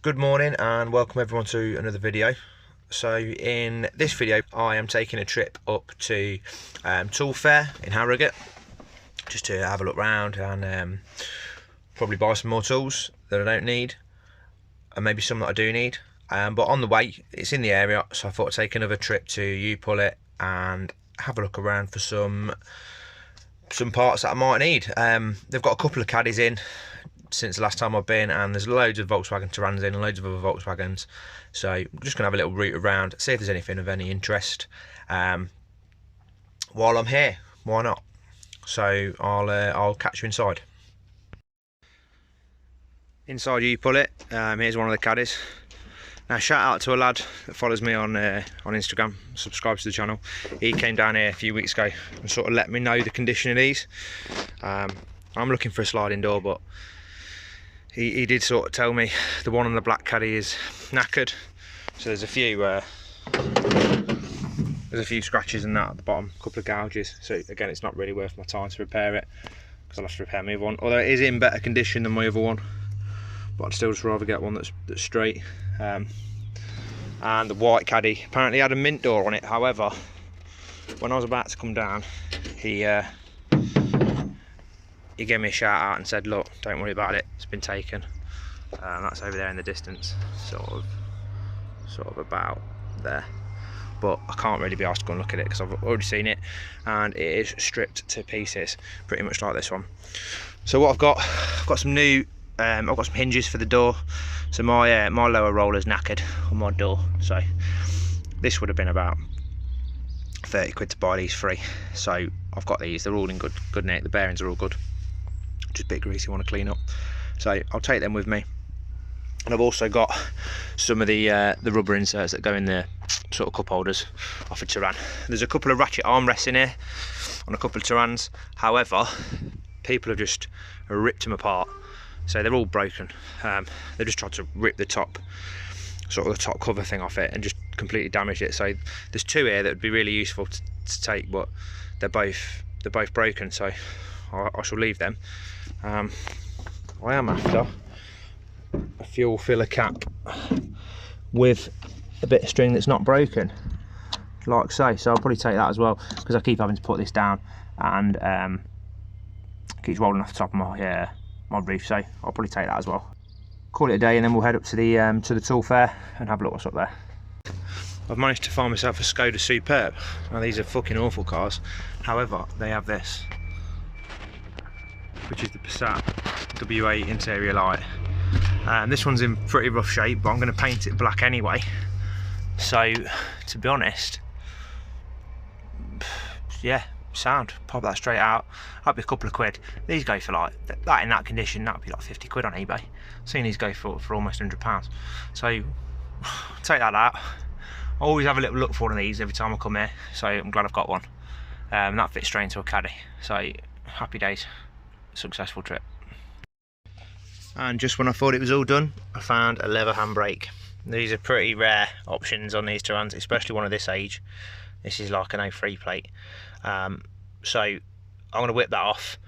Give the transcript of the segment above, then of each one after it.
Good morning and welcome everyone to another video. So in this video I am taking a trip up to Tool Fair in Harrogate just to have a look round and probably buy some more tools that I don't need and maybe some that I do need. But on the way, it's in the area, so I thought I'd take another trip to U-Pull-It and have a look around for some parts that I might need. They've got a couple of Caddies in since the last time I've been, and there's loads of Volkswagen Tyrans in and loads of other Volkswagens, so I'm just gonna have a little route around, see if there's anything of any interest while I'm here. Why not? So I'll catch you inside. Inside U-Pull-It, here's one of the Caddies. Now shout out to a lad that follows me on Instagram, subscribes to the channel. He came down here a few weeks ago and sort of let me know the condition of these. I'm looking for a sliding door, but he did sort of tell me the one on the black Caddy is knackered. So there's a few scratches and that at the bottom, a couple of gouges. So again, it's not really worth my time to repair it because I'll have to repair my other one. Although it is in better condition than my other one, but I'd still just rather get one that's straight. And the white Caddy apparently had a mint door on it. However, when I was about to come down, he gave me a shout out and said, look, don't worry about it, it's been taken. That's over there in the distance, sort of about there. But I can't really be asked to go and look at it because I've already seen it, and it is stripped to pieces, pretty much like this one. So what I've got some new, I've got some hinges for the door. So my lower roller's knackered on my door, so this would have been about 30 quid to buy these three. So I've got these, they're all in good nick, the bearings are all good, just a bit greasy, want to clean up. So I'll take them with me. And I've also got some of the rubber inserts that go in the sort of cup holders off a Tyran. There's a couple of ratchet armrests in here on a couple of Tyrans. However, people have just ripped them apart, so they're all broken. They've just tried to rip the top, sort of the top cover thing off it, and just completely damaged it. So there's two here that would be really useful to take, but they're both broken, so I shall leave them. I am after a fuel filler cap with a bit of string that's not broken, like so. So I'll probably take that as well, because I keep having to put this down and it keeps rolling off the top of my roof. So I'll probably take that as well. Call it a day, and then we'll head up to the Tool Fair and have a look what's up there. I've managed to find myself a Skoda Superb. Now these are fucking awful cars. However, they have this, which is the Passat W8 interior light. This one's in pretty rough shape, but I'm going to paint it black anyway. So, to be honest, yeah, sound. Pop that straight out. That'd be a couple of quid. These go for like that in that condition. That'd be like 50 quid on eBay. I've seen these go for almost £100. So, take that out. I always have a little look for one of these every time I come here. So I'm glad I've got one. That fits straight into a Caddy. So happy days. Successful trip. And just when I thought it was all done, I found a leather handbrake. These are pretty rare options on these Tyrans, especially one of this age. This is like an 03 plate. So I'm going to whip that off,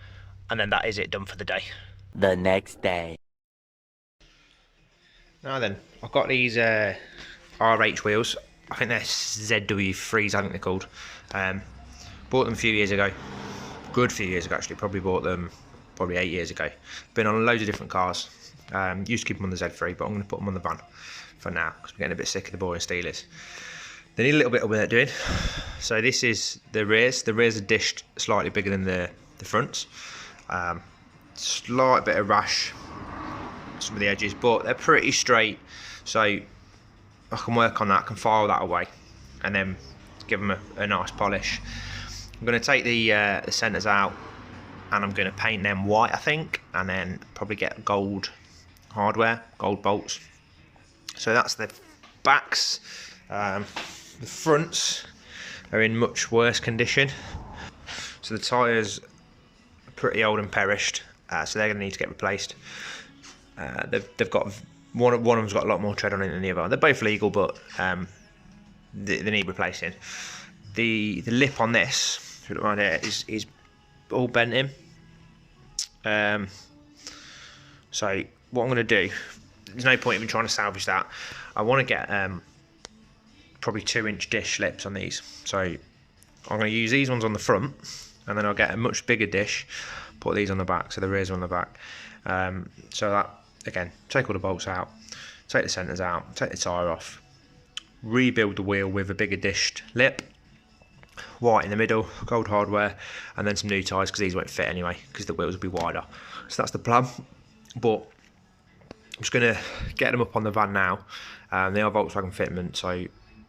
and then that is it, done for the day. The next day. Now then, I've got these RH wheels. I think they're ZW3s, I think they're called. Bought them a few years ago. Good few years ago actually, probably bought them 8 years ago. Been on loads of different cars. Used to keep them on the Z3, but I'm going to put them on the van for now because we're getting a bit sick of the boring Steelers. They need a little bit of work doing. So this is the rears. The rears are dished slightly bigger than the fronts. Slight bit of rash some of the edges, but they're pretty straight. So I can work on that, I can file that away, and then give them a nice polish. I'm going to take the centres out, and I'm going to paint them white, I think, and then probably get gold hardware, gold bolts. So that's the backs. The fronts are in much worse condition. So the tyres are pretty old and perished, so they're going to need to get replaced. They've got one of them's got a lot more tread on it than the other. They're both legal, but they need replacing. The lip on this, if you look right here, is all bent in. So what I'm going to do there's no point even trying to salvage that. I want to get probably 2-inch dish slips on these, so I'm going to use these ones on the front, and then I'll get a much bigger dish, put these on the back, so the rears are on the back. So that, again, take all the bolts out, take the centres out, take the tyre off, rebuild the wheel with a bigger dished lip, white in the middle, gold hardware, and then some new tyres, because these won't fit anyway, because the wheels will be wider. So that's the plan. But I'm just going to get them up on the van now. They are Volkswagen fitment, so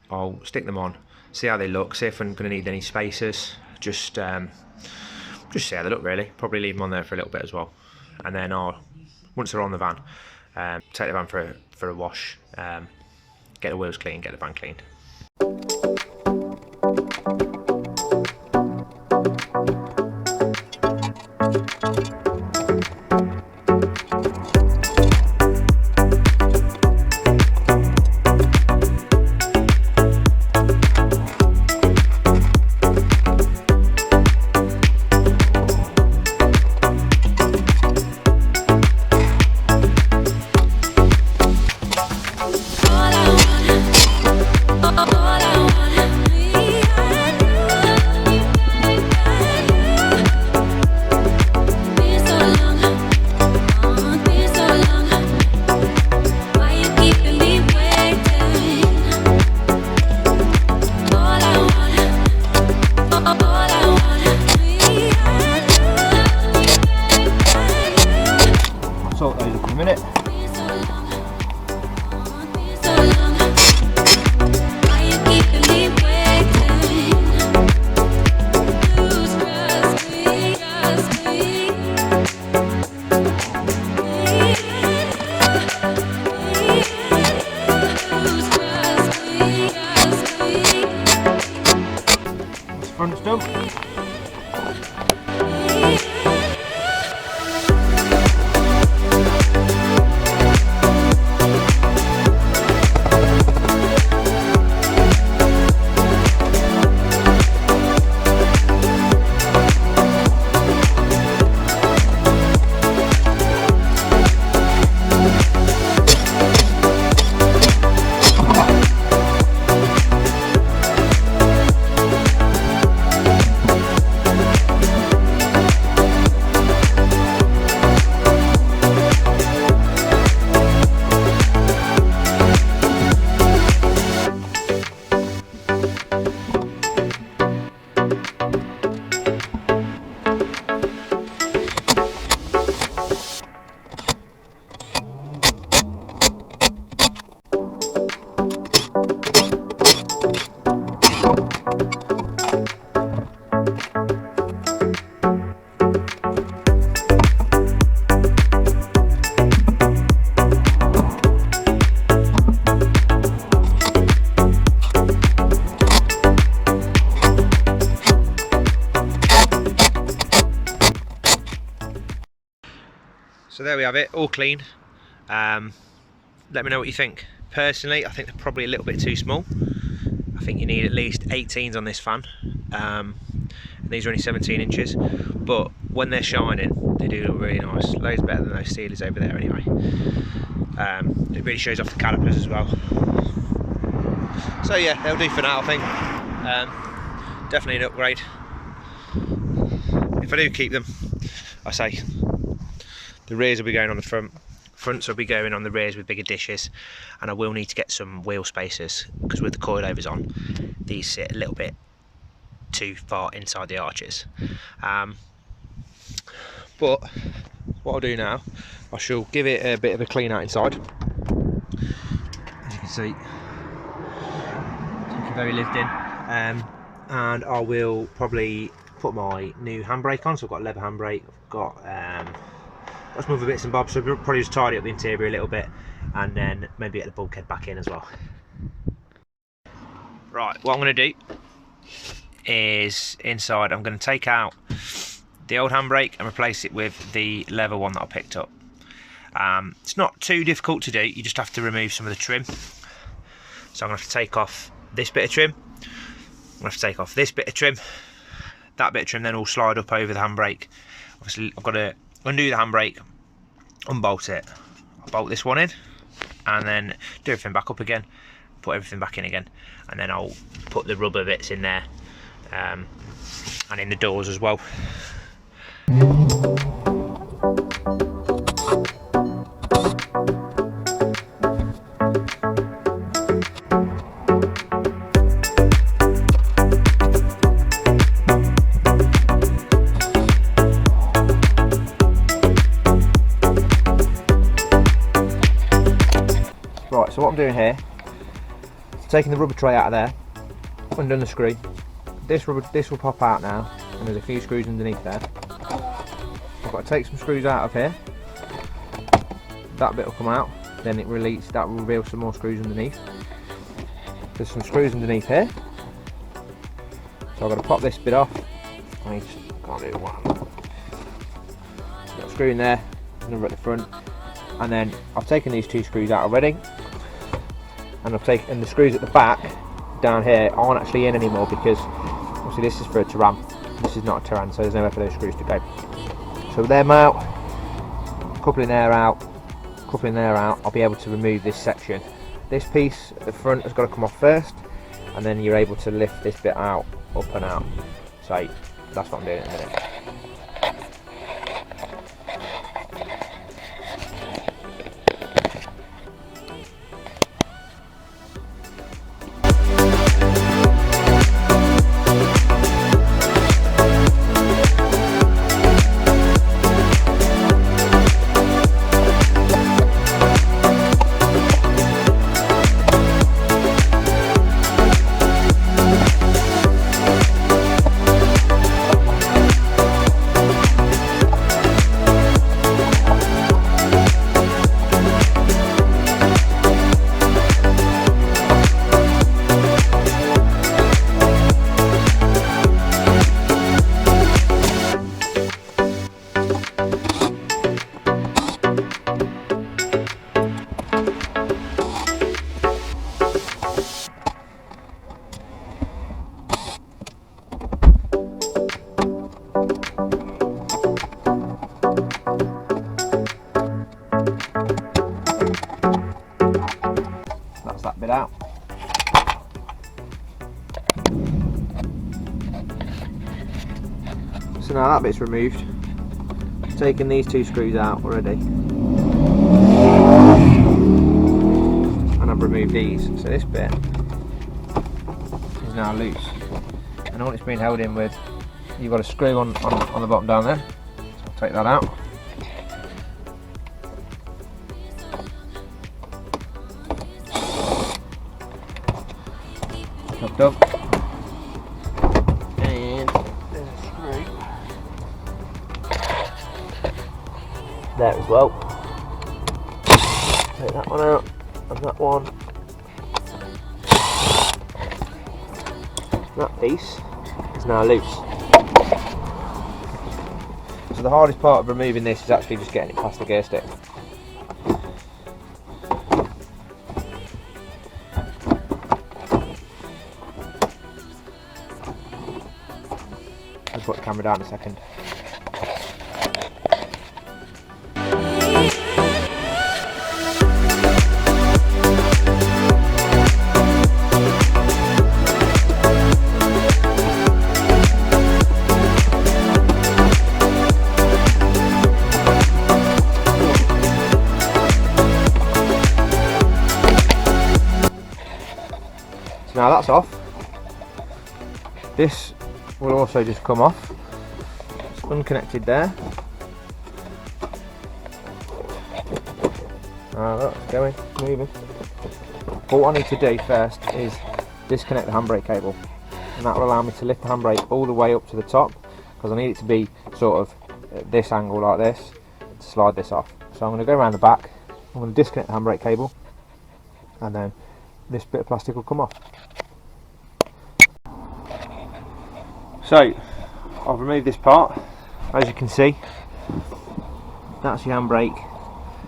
I'll stick them on, see how they look, see if I'm going to need any spacers, just see how they look really. Probably leave them on there for a little bit as well, and then once they're on the van, take the van for a wash, get the wheels clean, get the van cleaned. Sort those up in a minute. That's front stuff. So there we have it, all clean. Let me know what you think. Personally, I think they're probably a little bit too small. I think you need at least 18s on this fan. These are only 17 inches, but when they're shining, they do look really nice. Loads better than those Steelers over there anyway. It really shows off the calipers as well. So yeah, they'll do for now, I think. Definitely an upgrade. If I do keep them, I say, the rears will be going on the fronts will be going on the rears with bigger dishes, and I will need to get some wheel spacers, because with the coilovers on, these sit a little bit too far inside the arches. But what I'll do now, I shall give it a bit of a clean out inside. As you can see, it's looking very lived in, and I will probably put my new handbrake on. So I've got a leather handbrake, I've got some other bits and bobs, so probably just tidy up the interior a little bit, and then maybe get the bulkhead back in as well. Right, what I'm going to do is, inside I'm going to take out the old handbrake and replace it with the leather one that I picked up. It's not too difficult to do, you just have to remove some of the trim. So I'm going to have to take off this bit of trim, I'm going to have to take off this bit of trim, that bit of trim then will slide up over the handbrake. Obviously I've got to undo the handbrake, unbolt it, I'll bolt this one in, and then do everything back up again, put everything back in again, and then I'll put the rubber bits in there and in the doors as well. Right, so what I'm doing here, taking the rubber tray out of there, undone the screw. This will pop out now, and there's a few screws underneath there. I've got to take some screws out of here. That bit will come out, then that will reveal some more screws underneath. There's some screws underneath here, so I've got to pop this bit off. Can't do one. Got a screw in there, another at the front, and then I've taken these two screws out already, and I've taken the screws at the back down here aren't actually in anymore because obviously this is for a Taran. This is not a Taran, so there's nowhere for those screws to go. So with them out, coupling there out, coupling there out, I'll be able to remove this section. This piece at the front has got to come off first, and then you're able to lift this bit out, up and out. So that's what I'm doing in a minute. That's that bit out. So now that bit's removed. I've taken these two screws out already, and I've removed these. So this bit is now loose, and all it's been held in with, you've got a screw on the bottom down there. So I'll take that out. Chopped up, and there's a screw there as well. Take that one out, and that one. That piece is now loose. So the hardest part of removing this is actually just getting it past the gear stick. I'll put the camera down in a second. So now that's off. This will also just come off. It's unconnected there. That's going, moving. But what I need to do first is disconnect the handbrake cable, and that will allow me to lift the handbrake all the way up to the top, because I need it to be sort of at this angle like this to slide this off. So I'm going to go around the back, I'm going to disconnect the handbrake cable, and then this bit of plastic will come off. So I've removed this part. As you can see, that's your handbrake.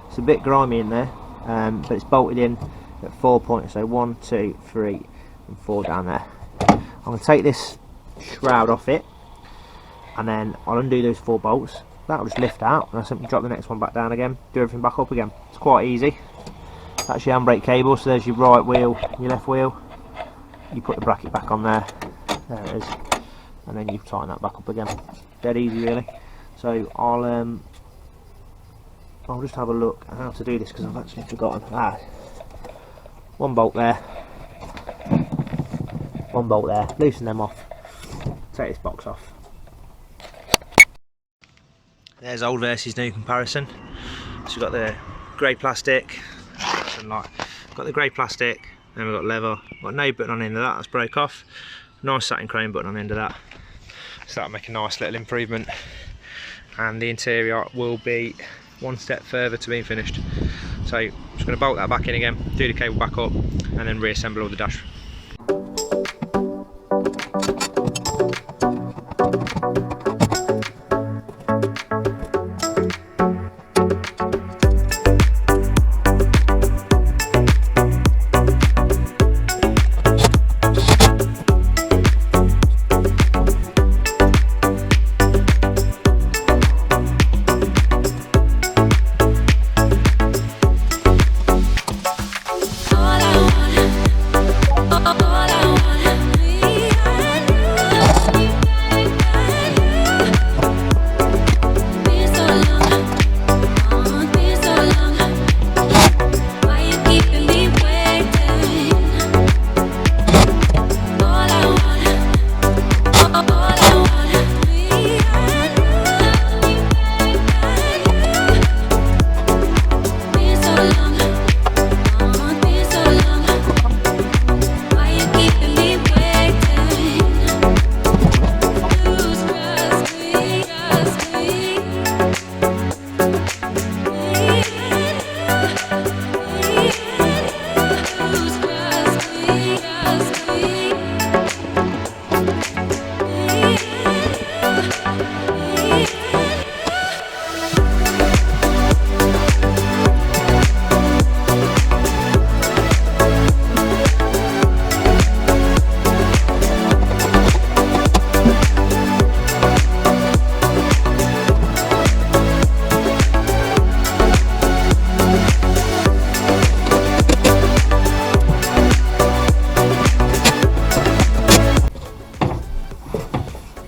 It's a bit grimy in there, but it's bolted in at 4 points, so 1, 2, 3 and 4 down there. I'm going to take this shroud off it, and then I'll undo those 4 bolts. That'll just lift out, and I'll simply drop the next one back down again, do everything back up again. It's quite easy. That's your handbrake cable, so there's your right wheel, your left wheel. You put the bracket back on there, there it is, and then you tighten that back up again. Dead easy really. So I'll just have a look at how to do this because I've actually forgotten. One bolt there, one bolt there, loosen them off, take this box off. There's old versus new comparison. So we've got the grey plastic, got the grey plastic, then we've got leather, got no button on the end of that, that's broke off. Nice satin chrome button on the end of that. So that'll make a nice little improvement. And the interior will be one step further to being finished. So I'm just going to bolt that back in again, do the cable back up, and then reassemble all the dash.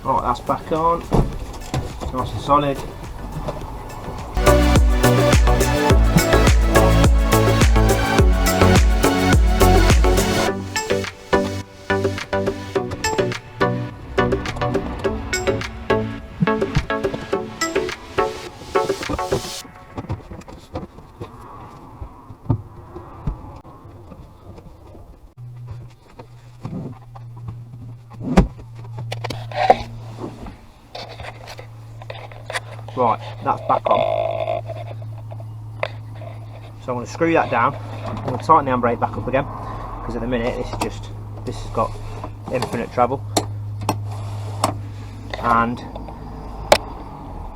Right, that's back on, nice and solid. Right, that's back on. So I'm going to screw that down. I'm going to tighten the handbrake back up again because at the minute this has got infinite travel. And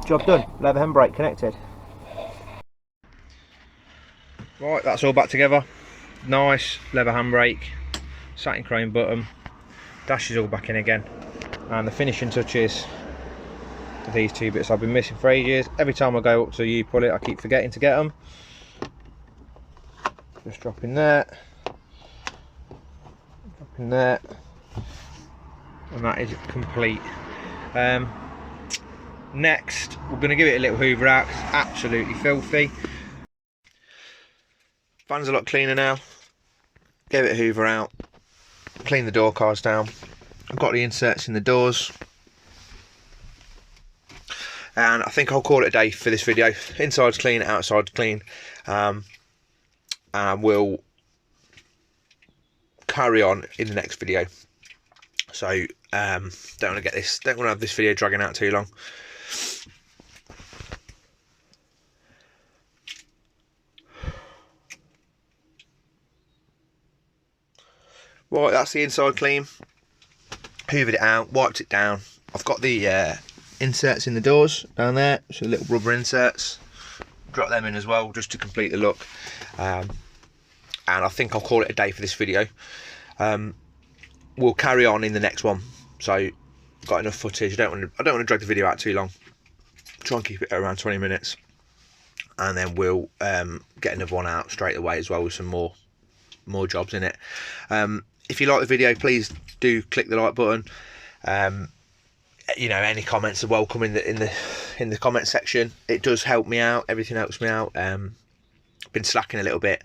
job done. Leather handbrake connected. Right, that's all back together. Nice leather handbrake, satin chrome button, dash is all back in again, and the finishing touches. These two bits I've been missing for ages. Every time I go up to pull it, I keep forgetting to get them. Just drop in there, drop in there, and that is complete. Next, we're going to give it a little hoover out because it's absolutely filthy. Van's a lot cleaner now. Gave it a hoover out, clean the door cards down. I've got the inserts in the doors. And I think I'll call it a day for this video. Inside's clean, outside's clean. And we'll carry on in the next video. So don't want to have this video dragging out too long. Right, that's the inside clean. Hoovered it out, wiped it down. I've got the inserts in the doors down there, so little rubber inserts. Drop them in as well just to complete the look. And I think I'll call it a day for this video. We'll carry on in the next one. So got enough footage. I don't want to drag the video out too long. Try and keep it around 20 minutes. and then we'll get another one out straight away as well with some more jobs in it. If you like the video, please do click the like button. You know, any comments are welcome in the comment section. It does help me out. Everything helps me out. Been slacking a little bit.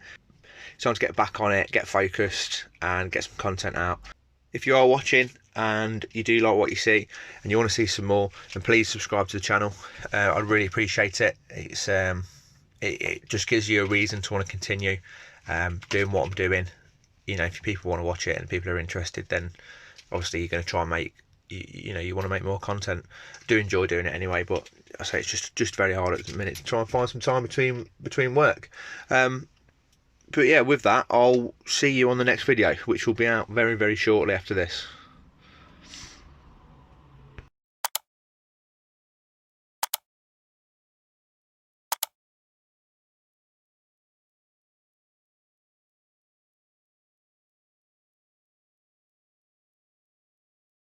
It's time to get back on it, get focused, and get some content out. If you are watching and you do like what you see and you want to see some more, then please subscribe to the channel. I'd really appreciate it. It's it just gives you a reason to want to continue doing what I'm doing. You know, if people want to watch it and people are interested, then obviously you're going to try and make, you know, you want to make more content. I do enjoy doing it anyway, but I say it's just very hard at the minute to try and find some time between work. But yeah, with that, I'll see you on the next video, which will be out very, very shortly after this.